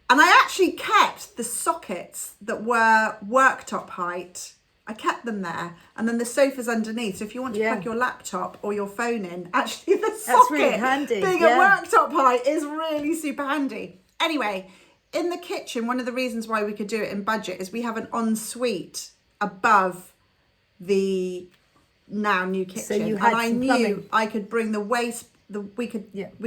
And I actually kept the sockets that were worktop height. I kept them there, and then the sofa's underneath. So if you want to plug your laptop or your phone in, actually the socket really handy, being at worktop height is really super handy. Anyway, in the kitchen, one of the reasons why we could do it in budget is we have an ensuite above the now new kitchen, so you had and I knew plumbing. I could bring we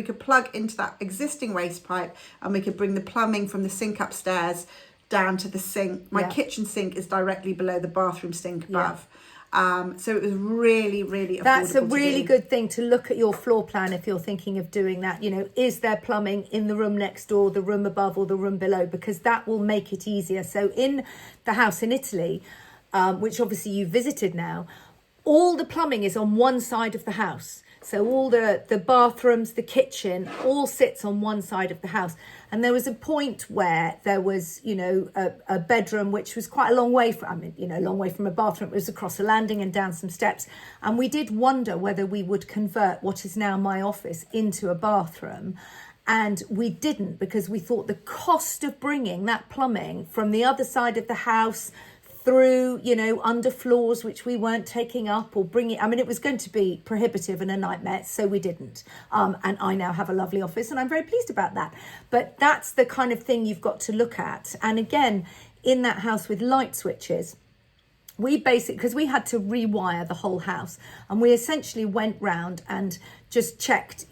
could plug into that existing waste pipe, and we could bring the plumbing from the sink upstairs down to the sink. My kitchen sink is directly below the bathroom sink above. So it was really, really affordable. That's a really good thing to look at your floor plan if you're thinking of doing that. Is there plumbing in the room next door, the room above, or the room below? Because that will make it easier. So in the house in Italy, which obviously you visited now, all the plumbing is on one side of the house. So all the bathrooms, the kitchen, all sits on one side of the house. And there was a point where there was, a bedroom, which was quite a long way from, a long way from a bathroom. It was across a landing and down some steps. And we did wonder whether we would convert what is now my office into a bathroom. And we didn't, because we thought the cost of bringing that plumbing from the other side of the house through, under floors which we weren't taking up, or bringing, it was going to be prohibitive and a nightmare, so we didn't. And I now have a lovely office, and I'm very pleased about that. But that's the kind of thing you've got to look at. And again, in that house with light switches, because we had to rewire the whole house, and we essentially went round and just checked,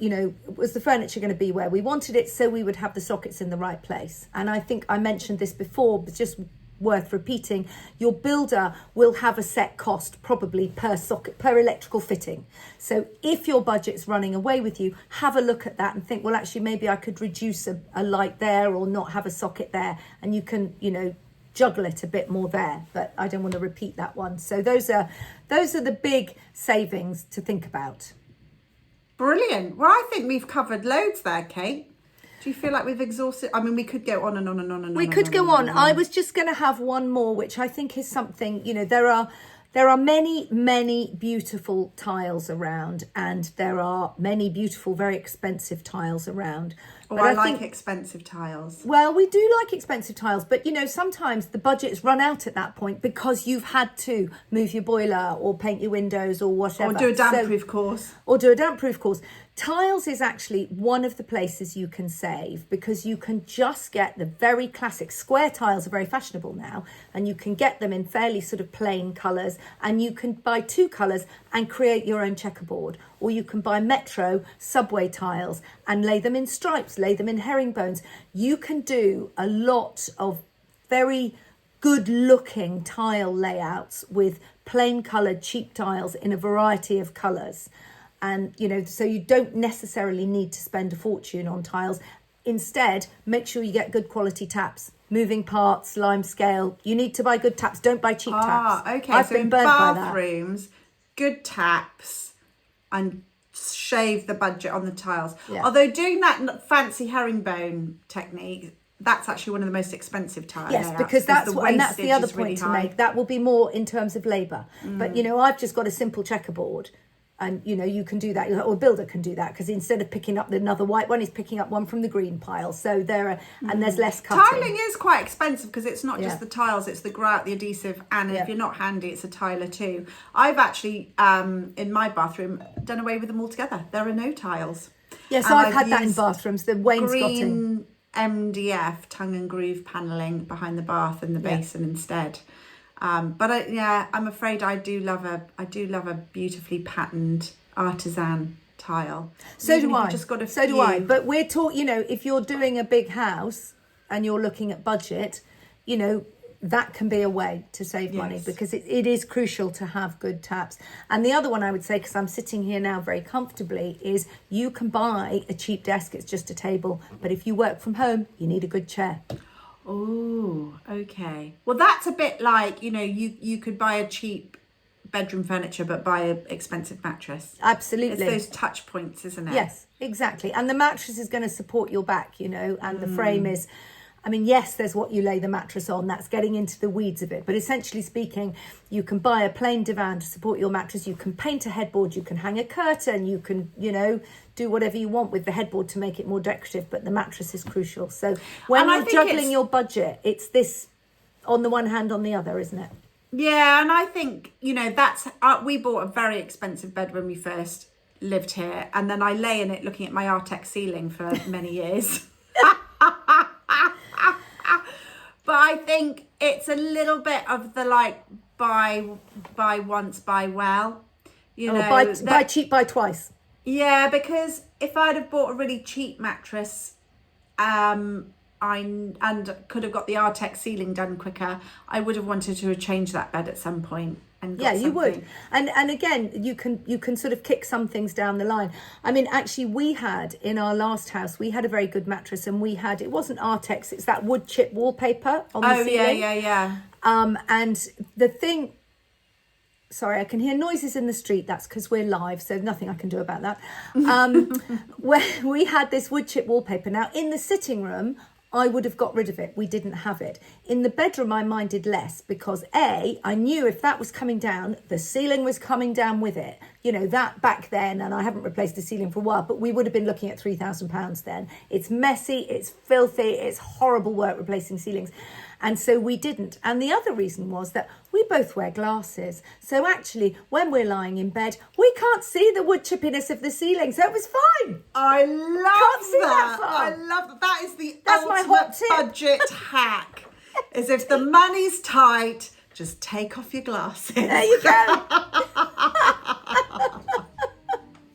was the furniture going to be where we wanted it, so we would have the sockets in the right place. And I think I mentioned this before, but just worth repeating, your builder will have a set cost probably per socket, per electrical fitting. So if your budget's running away with you, have a look at that and think, well, actually, maybe I could reduce a light there, or not have a socket there, and you can, juggle it a bit more there. But I don't want to repeat that one. So those are the big savings to think about. Brilliant. Well, I think we've covered loads there, Kate. Do you feel like we've exhausted? We could go on and on and on and on. We could go on. I was just going to have one more, which I think is something, there are many, many beautiful tiles around, and there are many beautiful, very expensive tiles around. But I like expensive tiles. Well, we do like expensive tiles, but sometimes the budget's run out at that point because you've had to move your boiler or paint your windows or whatever. Or do a damp-proof course. Tiles is actually one of the places you can save, because you can just get the very classic square tiles. Are very fashionable now, and you can get them in fairly sort of plain colours, and you can buy two colours and create your own checkerboard. Or you can buy Metro subway tiles and lay them in stripes, lay them in herringbones. You can do a lot of very good looking tile layouts with plain coloured cheap tiles in a variety of colours. And, you know, so you don't necessarily need to spend a fortune on tiles. Instead, make sure you get good quality taps, moving parts, lime scale. You need to buy good taps. Don't buy cheap taps. Okay. I've So been in burnt by that. bathrooms, good taps and shave the budget on the tiles. Yeah. Although doing that fancy herringbone technique, that's actually one of the most expensive tile Yes, layouts, because that's the and that's the wastage other is really point to high. make. That will be more in terms of labour. But, you know, I've just got a simple checkerboard. And, you know, you can do that, or a builder can do that, because instead of picking up another white one, he's picking up one from the green pile. So and there's less cutting. Tiling is quite expensive because it's not just Yeah. the tiles, it's the grout, the adhesive, and Yeah. if you're not handy, it's a tiler too. I've actually, in my bathroom, done away with them altogether. There are no tiles. Yeah, so And I've had that in used bathrooms, the wainscoting. green MDF, tongue and groove panelling behind the bath and the Yeah. basin instead. But I'm afraid I do love a beautifully patterned artisan tile. So Even do if I. you've just got a So do I. few. But we're taught, you know, if you're doing a big house and you're looking at budget, you know, that can be a way to save money, Yes. because it is crucial to have good taps. And the other one I would say, because I'm sitting here now very comfortably, is you can buy a cheap desk. It's just a table. But if you work from home, you need a good chair. Oh, okay. Well, that's a bit like, you know, you could buy a cheap bedroom furniture but buy an expensive mattress. Absolutely. It's those touch points, isn't it? Yes, exactly. And the mattress is going to support your back, you know, and the frame is, I mean, yes, there's what you lay the mattress on. That's getting into the weeds of it. But essentially speaking, you can buy a plain divan to support your mattress. You can paint a headboard. You can hang a curtain. You can, you know, do whatever you want with the headboard to make it more decorative. But the mattress is crucial. So when And I you're think juggling it's- your budget, it's this on the one hand, on the other, isn't it? Yeah, and I think, you know, that's we bought a very expensive bed when we first lived here, and then I lay in it looking at my Artex ceiling for many years. But I think it's a little bit of the like buy once, buy well. You know, Buy cheap, buy twice. yeah, because if I'd have bought a really cheap mattress, and could have got the Artex ceiling done quicker, I would have wanted to have changed that bed at some point. And got Yeah, you would. something. And again, you can sort of kick some things down the line. I mean, actually, we had in our last house, we had a very good mattress, and it wasn't Artex, it's that wood chip wallpaper on the ceiling. Yeah. And the thing, sorry, I can hear noises in the street. That's because we're live, so nothing I can do about that. Where we had this wood chip wallpaper. Now, in the sitting room, I would have got rid of it. We didn't have it. In the bedroom, I minded less because I knew if that was coming down, the ceiling was coming down with it. You know, that back then, and I haven't replaced the ceiling for a while, but we would have been looking at £3,000 then. It's messy, it's filthy, it's horrible work replacing ceilings. And so we didn't. And the other reason was that we both wear glasses. So actually, when we're lying in bed, we can't see the wood chippiness of the ceiling. So it was fine. I love Can't see that far. I love that. That is the That's my ultimate hot tip. budget hack. Is if the money's tight, just take off your glasses. There you go.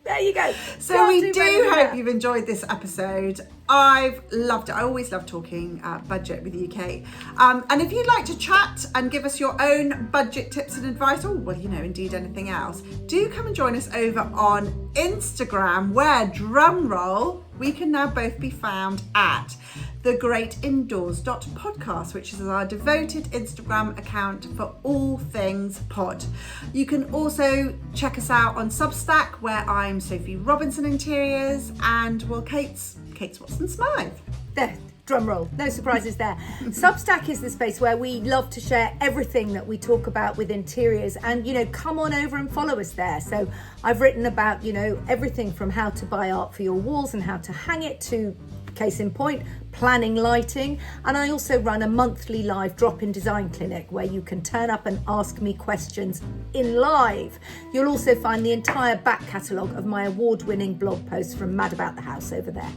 There you go. So Can't we better do than hope that. you've enjoyed this episode. I've loved it. I always love talking budget with you, Kate. And if you'd like to chat and give us your own budget tips and advice, or well, you know, indeed anything else, do come and join us over on Instagram, where, drum roll, we can now both be found at thegreatindoors.podcast, which is our devoted Instagram account for all things pod. You can also check us out on Substack, where I'm Sophie Robinson Interiors, and well, Kate's Watson Smythe. There, drum roll, no surprises there. Substack is the space where we love to share everything that we talk about with interiors, and, you know, come on over and follow us there. So I've written about, you know, everything from how to buy art for your walls and how to hang it to, case in point, planning lighting. And I also run a monthly live drop-in design clinic where you can turn up and ask me questions in live. You'll also find the entire back catalogue of my award-winning blog posts from Mad About the House over there.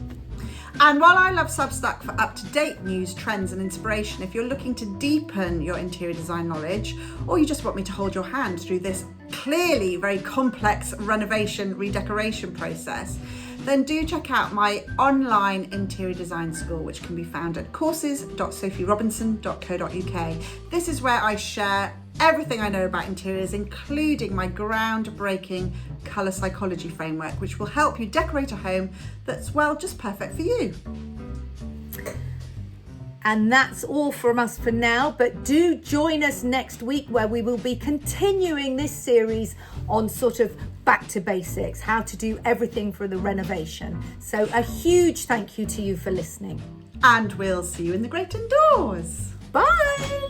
And while I love Substack for up-to-date news, trends and inspiration, if you're looking to deepen your interior design knowledge, or you just want me to hold your hand through this clearly very complex renovation redecoration process, then do check out my online interior design school, which can be found at courses.sophierobinson.co.uk. This is where I share everything I know about interiors, including my groundbreaking colour psychology framework, which will help you decorate a home that's, well, just perfect for you. And that's all from us for now, but do join us next week where we will be continuing this series on sort of back to basics, how to do everything for the renovation. So a huge thank you to you for listening. And we'll see you in the great indoors. Bye!